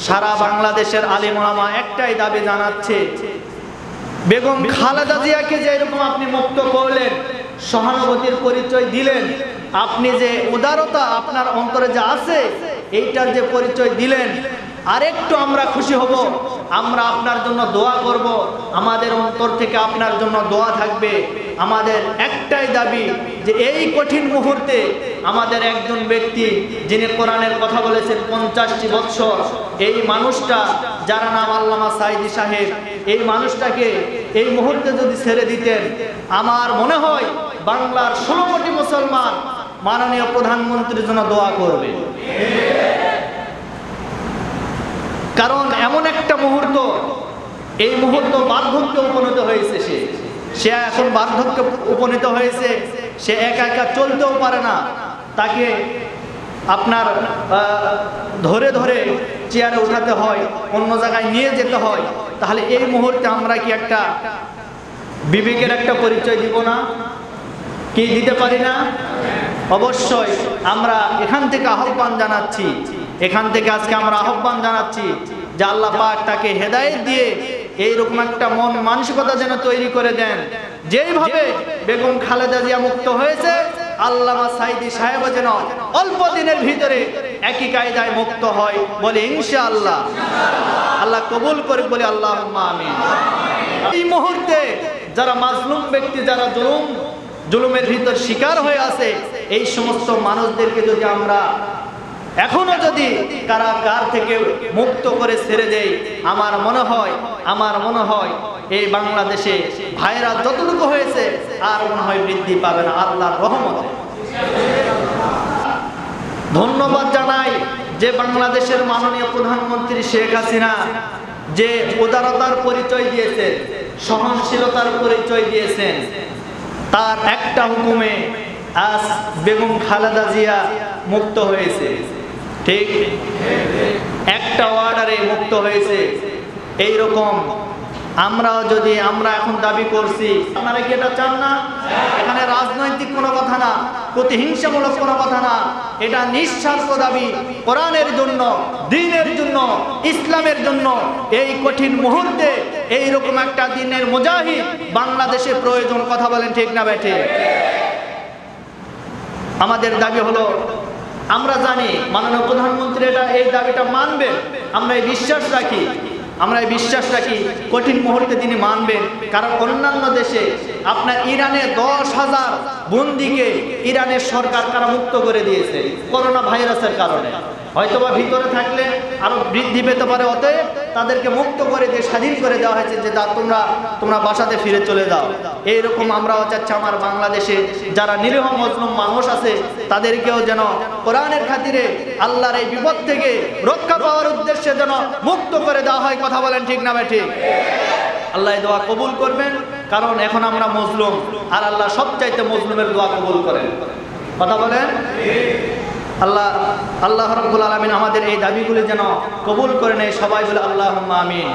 সারা বাংলাদেশের আলেম ওলামা একটাই দাবি জানাচ্ছে, বেগম খালেদা জিয়াকে যে এরকম আপনি মুক্ত করলেন, সহানুভূতির পরিচয় দিলেন, আপনি যে উদারতা আপনার অন্তরে যে আছে এইটার যে পরিচয় দিলেন, আরেকটু আমরা খুশি হব। আমরা আপনার জন্য দোয়া করব, আমাদের অন্তর থেকে আপনার জন্য দোয়া থাকবে। আমাদের একটাই দাবি যে এই কঠিন মুহূর্তে আমাদের একজন ব্যক্তি যিনি কোরআনের কথা বলেছেন 50টি বছর, এই মানুষটা যার নাম আল্লামা সাঈদী সাহেব, এই মানুষটাকে এই মুহূর্তে যদি ছেড়ে দিতেন, আমার মনে হয় বাংলার 16 কোটি মুসলমান মাননীয় প্রধানমন্ত্রীর জন্য দোয়া করবে। কারণ এমন একটা মুহূর্ত, এই মুহূর্ত বার্ধক্যে উপনীত হয়েছে, সে এখন বার্ধক্যে উপনীত হয়েছে, সে একা একা চলতেও পারে না, তাকে আপনার ধরে ধরে চেয়ারে উঠাতে হয়, অন্য জায়গায় নিয়ে যেতে হয়। তাহলে এই মুহূর্তে আমরা কি একটা বিবেকের একটা পরিচয় দিব না? কি দিতে পারি না? অবশ্যই আমরা এখান থেকে আহ্বান জানাচ্ছি, এখান থেকে আজকে আমরা আহ্বান জানাচ্ছি যে আল্লাহ পাক তাকে হেদায়েত দিয়ে এইরকম একটা মন মানসিকতা যেন তৈরি করে দেন, যেইভাবে বেগম খালেদা জিয়া মুক্ত হয়েছে, আল্লামা সাঈদী সাহেব যেন অল্প দিনের ভিতরে একই কায়দায় মুক্ত হয়, বলে ইনশাআল্লাহ। আল্লাহ কবুল করে, বলে আল্লাহুম্মা আমিন। এই মুহূর্তে যারা মাজলুম ব্যক্তি, যারা জুলুমের ভিতর শিকার হয়ে আছে, এই সমস্ত মানুষদেরকে যদি আমরা এখনো যদি কারাগার থেকে মুক্ত করে ছেড়ে দেই, আমার মনে হয় এই বাংলাদেশে ভাইরা যতটুকু হয়েছে আর মনে হয় বৃদ্ধি পাবে না আল্লাহর রহমতে। ধন্যবাদ জানাই যে বাংলাদেশের মাননীয় প্রধানমন্ত্রী শেখ হাসিনা যে উদারতার পরিচয় দিয়েছেন, সহনশীলতার পরিচয় দিয়েছেন, তার একটা হুকুমে আজ বেগম খালেদা জিয়া মুক্ত হয়েছে। ঠিক, একটা অর্ডারে মুক্ত হয়েছে। এইরকম আমরা এখন দাবি করছি, আপনারা কি এটা চান না? এখানে রাজনৈতিক কোনো কথা না, প্রতিহিংসামূলক কোনো কথা না, এটা নিঃস্বার্থ দাবি কোরআনের জন্য, দ্বীনের জন্য, ইসলামের জন্য। এই কঠিন মুহূর্তে এইরকম একটা দ্বীনের মুজাহিদ বাংলাদেশে প্রয়োজন। কথা বলেন ঠিক না বেঠে? আমাদের দাবি হলো, আমরা জানি মাননীয় প্রধানমন্ত্রী এই দাবিটা মানবেন, আমরা এই বিশ্বাস রাখি কঠিন মুহূর্তে তিনি মানবেন। কারণ অন্যান্য দেশে আপনার ইরানে 10,000 বন্দীকে ইরানের সরকার কারা মুক্ত করে দিয়েছে করোনা ভাইরাসের কারণে। হয়তোবা ভিতরে থাকলে আরো বৃদ্ধি পেতে পারে, অতএব তাদেরকে মুক্ত করে দিয়ে স্বাধীন করে দেওয়া হয়েছে যে তোমরা বাসাতে ফিরে চলে যাও। এইরকম আমরাও চাচ্ছি আমার বাংলাদেশে যারা নিরীহ মজলুম মানুষ আছে তাদেরকেও যেন কোরআনের খাতিরে আল্লাহর এই বিপদ থেকে রক্ষা পাওয়ার উদ্দেশ্যে যেন মুক্ত করে দেওয়া হয়। কথা বলেন ঠিক না ভাই? ঠিক। আল্লাহ এই দোয়া কবুল করবেন, কারণ এখন আমরা মজলুম, আর আল্লাহ সবচাইতে মজলুমের দোয়া কবুল করেন। কথা বলেন। আল্লাহ রাব্বুল আলামিন আমাদের এই দাবিগুলি যেন কবুল করে নেয়। সবাই বলে আল্লাহুম্মা আমিন।